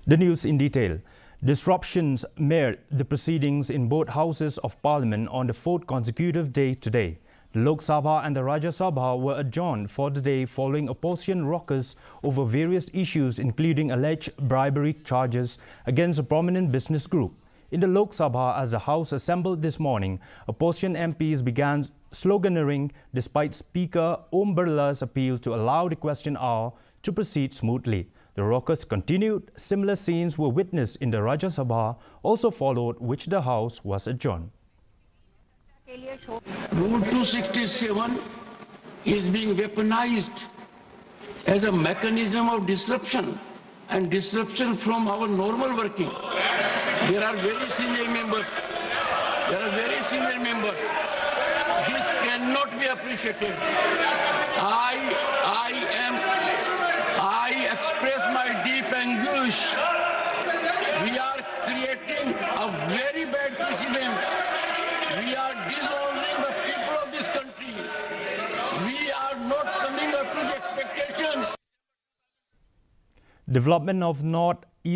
The news in detail. Disruptions marred the proceedings in both houses of parliament on the fourth consecutive day today. The Lok Sabha and the Rajya Sabha were adjourned for the day following opposition ruckus over various issues including alleged bribery charges against a prominent business group. In the Lok Sabha, as the House assembled this morning, opposition MPs began sloganeering despite Speaker Om Birla's appeal to allow the question hour to proceed smoothly. The ruckus continued. Similar scenes were witnessed in the Rajya Sabha, also followed, which the House was adjourned. Rule 267 is being weaponized as a mechanism of disruption and disruption from our normal working. There are very senior members. This cannot be appreciated. I express my deep anguish. We are creating a very bad precedent. We are dishonoring the people of this country. We are not coming up to the expectations. Development of North